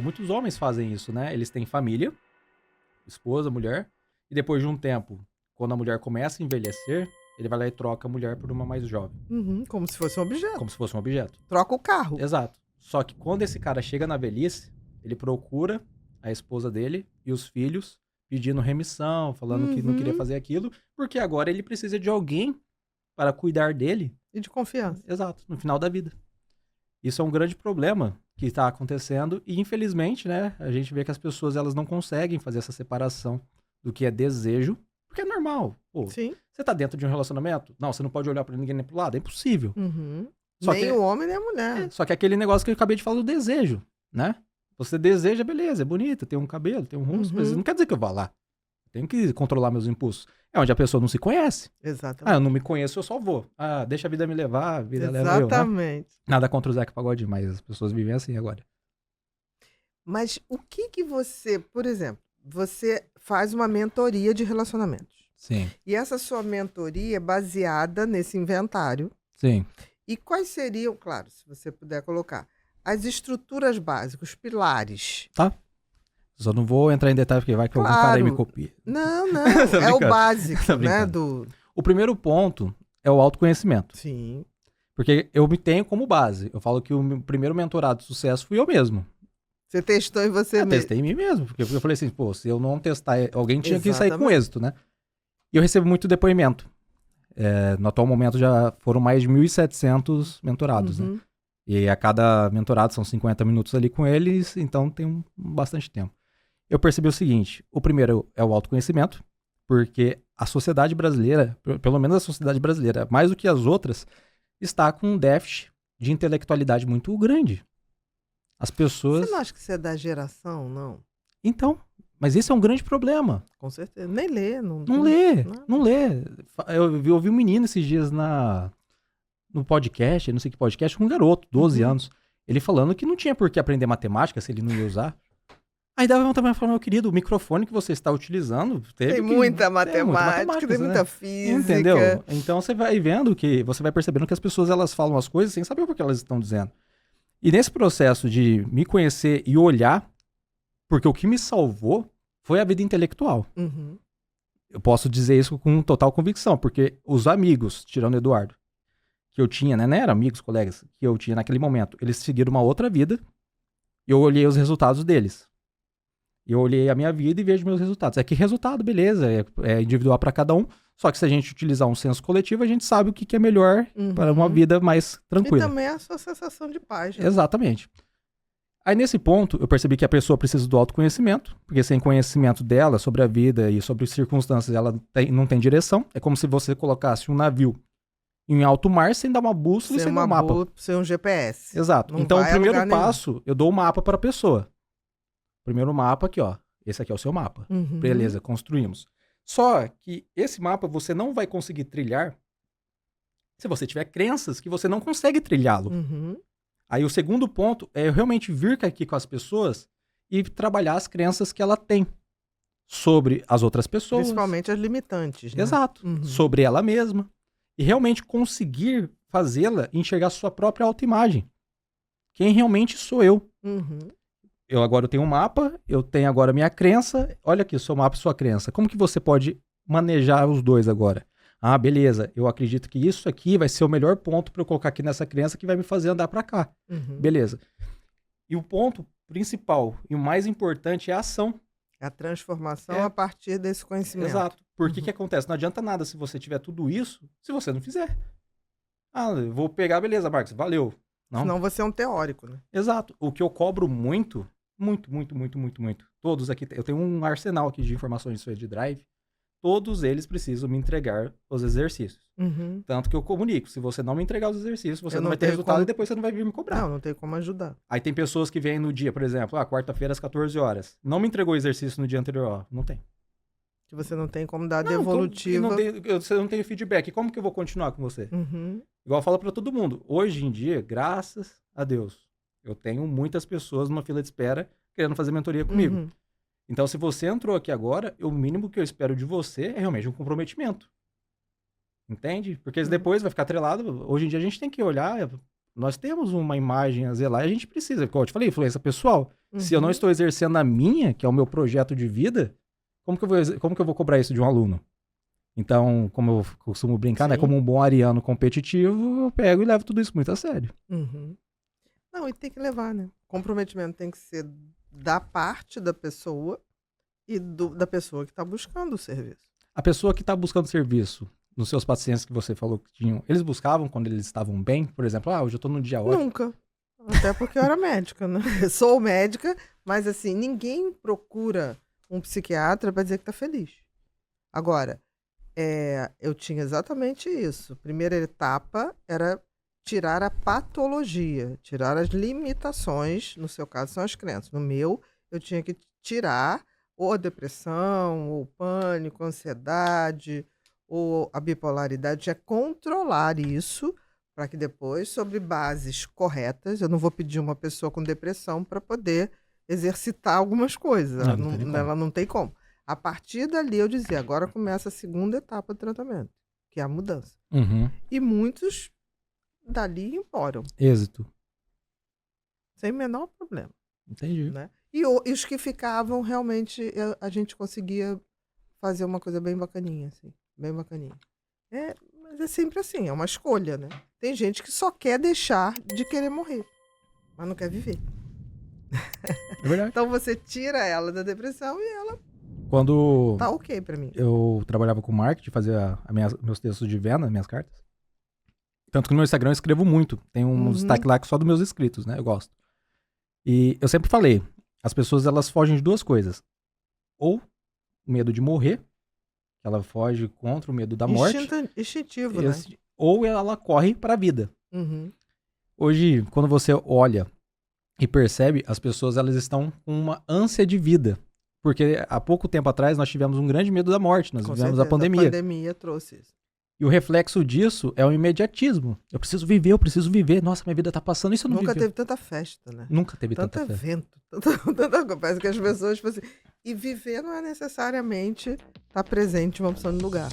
muitos homens fazem isso, né? Eles têm família, esposa, mulher, e depois de um tempo, quando a mulher começa a envelhecer, ele vai lá e troca a mulher por uma mais jovem, Uhum, como se fosse um objeto. como se fosse um objeto. Troca o carro. Exato. Só que quando esse cara chega na velhice, ele procura a esposa dele e os filhos pedindo remissão, falando que não queria Uhum. fazer aquilo, porque agora ele precisa de alguém para cuidar dele. E de confiança. Exato, no final da vida. Isso é um grande problema que está acontecendo e, infelizmente, né, a gente vê que as pessoas elas não conseguem fazer essa separação do que é desejo, porque é normal. Pô, Sim. você tá dentro de um relacionamento? Não, você não pode olhar para ninguém nem pro lado, é impossível. Uhum. Só Nem que, o homem, nem a mulher. só que aquele negócio que eu acabei de falar do desejo, né? Você deseja, beleza, é bonito, tem um cabelo, tem um rosto, mas Uhum. não quer dizer que eu vá lá. Eu tenho que controlar meus impulsos. É onde a pessoa não se conhece. Ah, Exatamente. eu não me conheço, eu só vou. Ah, deixa a vida me levar, a vida leva eu, né? Exatamente. Nada contra o Zeca Pagodinho, mas as pessoas vivem assim agora. Mas o que você, por exemplo, você faz uma mentoria de relacionamentos. Sim, E essa sua mentoria é baseada nesse inventário. sim. E quais seriam, claro, se você puder colocar, as estruturas básicas, os pilares? Tá? Só não vou entrar em detalhe porque vai que algum cara aí me Claro. copia. Não, não. Tô É o brincando. básico, Tô né? brincando. O primeiro ponto é o autoconhecimento. Sim. Porque eu me tenho como base. Eu falo que o meu primeiro mentorado de sucesso fui eu mesmo. Você testou em você Eu mesmo. testei em mim mesmo. Porque eu falei assim, pô, se eu não testar, alguém tinha que sair com Exatamente. êxito, né? E eu recebo muito depoimento. No atual momento já foram mais de 1.700 mentorados, né? Uhum. E a cada mentorado são 50 minutos ali com eles, então tem bastante tempo. Eu percebi o seguinte, o primeiro é o autoconhecimento, porque a sociedade brasileira, pelo menos a sociedade brasileira, mais do que as outras, está com um déficit de intelectualidade muito grande. As pessoas... Você não acha que isso é da geração, não? Então, mas esse é um grande problema. Com certeza. Nem lê. Não lê, não lê. Eu ouvi um menino esses dias no podcast, não sei que podcast, com um garoto, 12 Uhum. anos, ele falando que não tinha por que aprender matemática se ele não ia usar. Aí dava também falar, meu querido, o microfone que você está utilizando Tem muita matemática, tem muita física. Entendeu? Então você vai vendo que, você vai percebendo que as pessoas elas falam as coisas sem saber o que elas estão dizendo. E nesse processo de me conhecer e olhar, porque o que me salvou foi a vida intelectual. Uhum. Eu posso dizer isso com total convicção, porque os amigos, tirando o Eduardo, que eu tinha, né? Não eram amigos, colegas, que eu tinha naquele momento, eles seguiram uma outra vida e eu olhei os resultados deles. Eu olhei a minha vida e vejo meus resultados. É que resultado, beleza, é individual para cada um, só que se a gente utilizar um senso coletivo, a gente sabe o que é melhor para uma vida mais E tranquila. também a sua sensação de paz. Né? Exatamente. Aí nesse ponto, eu percebi que a pessoa precisa do autoconhecimento, porque sem conhecimento dela sobre a vida e sobre circunstâncias, ela não tem direção. É como se você colocasse um navio em alto mar sem dar uma bússola e sem dar um mapa. Sem um GPS. Exato. Não Então, o vai a primeiro lugar nenhum. passo, eu dou o mapa para a pessoa. Primeiro mapa aqui, ó. Esse aqui é o seu mapa. Uhum. Beleza, construímos. Só que esse mapa você não vai conseguir trilhar se você tiver crenças que você não consegue trilhá-lo. Uhum. Aí o segundo ponto é eu realmente vir aqui com as pessoas e trabalhar as crenças que ela tem sobre as outras pessoas. Principalmente as limitantes, né? Exato. Uhum. Sobre ela mesma. E realmente conseguir fazê-la enxergar sua própria autoimagem. Quem realmente sou eu. Uhum. Eu agora tenho um mapa, eu tenho agora a minha crença. Olha aqui, seu mapa e sua crença. Como que você pode manejar os dois agora? Ah, beleza. Eu acredito que isso aqui vai ser o melhor ponto para eu colocar aqui nessa crença que vai me fazer andar para cá. Uhum. Beleza. E o ponto principal e o mais importante é a ação. A transformação a partir desse conhecimento. Exato. Porque que acontece? Não adianta nada se você tiver tudo isso, se você não fizer. Ah, eu vou pegar, beleza, Marcos, valeu. Não. Senão você é um teórico, né? Exato. O que eu cobro muito. Todos aqui, eu tenho um arsenal aqui de informações de Drive. Todos eles precisam me entregar os exercícios. Uhum. Tanto que eu comunico. Se você não me entregar os exercícios, você Eu não não vai ter tenho resultado como- e depois você não vai vir me cobrar. Não tem como ajudar. Aí tem pessoas que vêm no dia, por exemplo, quarta-feira às 14 horas. Não me entregou o exercício no dia anterior. Ó, não tem. Que você não tem como dar Não, devolutiva. você não tem feedback. Como que eu vou continuar com você? Uhum. Igual eu falo pra todo mundo. Hoje em dia, graças a Deus, eu tenho muitas pessoas numa fila de espera querendo fazer mentoria comigo. Uhum. Então, se você entrou aqui agora, o mínimo que eu espero de você é realmente um comprometimento. Entende? Porque depois vai ficar atrelado. Hoje em dia a gente tem que olhar. Nós temos uma imagem a zelar e a gente precisa. Como eu te falei, influência pessoal. Se eu não Uhum. estou exercendo a minha, que é o meu projeto de vida, como que eu vou cobrar isso de um aluno? Então, como eu costumo brincar, né? Sim. Como um bom ariano competitivo, eu pego e levo tudo isso muito a sério. Uhum. Não, e tem que levar, né? Comprometimento tem que ser da parte da pessoa e da pessoa que está buscando o serviço. A pessoa que está buscando serviço, nos seus pacientes que você falou que tinham, eles buscavam quando eles estavam bem? Por exemplo, hoje eu estou num dia ótimo. Nunca. Até porque eu era médica, né? Eu sou médica, mas assim, ninguém procura um psiquiatra para dizer que está feliz. Agora, eu tinha exatamente isso. Primeira etapa era tirar a patologia, tirar as limitações, no seu caso são as crenças. No meu, eu tinha que tirar ou a depressão, ou o pânico, a ansiedade, ou a bipolaridade, tinha que controlar isso para que depois, sobre bases corretas, eu não vou pedir uma pessoa com depressão para poder exercitar algumas coisas, Não, não tem nem como. ela não tem como. A partir dali eu dizia, agora começa a segunda etapa do tratamento, que é a mudança. Uhum. E muitos dali embora, Êxito. sem o menor problema, Entendi. né? E os que ficavam, realmente, a gente conseguia fazer uma coisa bem bacaninha, assim, bem bacaninha. Mas é sempre assim, é uma escolha, né? Tem gente que só quer deixar de querer morrer, mas não quer viver. É verdade. Então você tira ela da depressão e ela Quando tá ok pra mim. eu trabalhava com marketing, fazia meus textos de venda, minhas cartas. Tanto que no meu Instagram eu escrevo muito. Tem um Uhum. destaque lá que só dos meus inscritos, né? Eu gosto. E eu sempre falei, as pessoas elas fogem de duas coisas. Ou o medo de morrer, ela foge contra o medo da morte. Instintivo, né? Ou ela corre para a vida. Uhum. Hoje, quando você olha e percebe, as pessoas elas estão com uma ânsia de vida. Porque há pouco tempo atrás nós tivemos um grande medo da morte, nós Com vivemos certeza, a pandemia. A pandemia trouxe isso. E o reflexo disso é o imediatismo. Eu preciso viver. Nossa, minha vida tá passando, isso eu não Nunca viveu. teve tanta festa, né? Nunca teve Tanto tanta festa. evento, tanta coisa. Parece que as pessoas, tipo assim... E viver não é necessariamente estar presente em uma opção de lugar.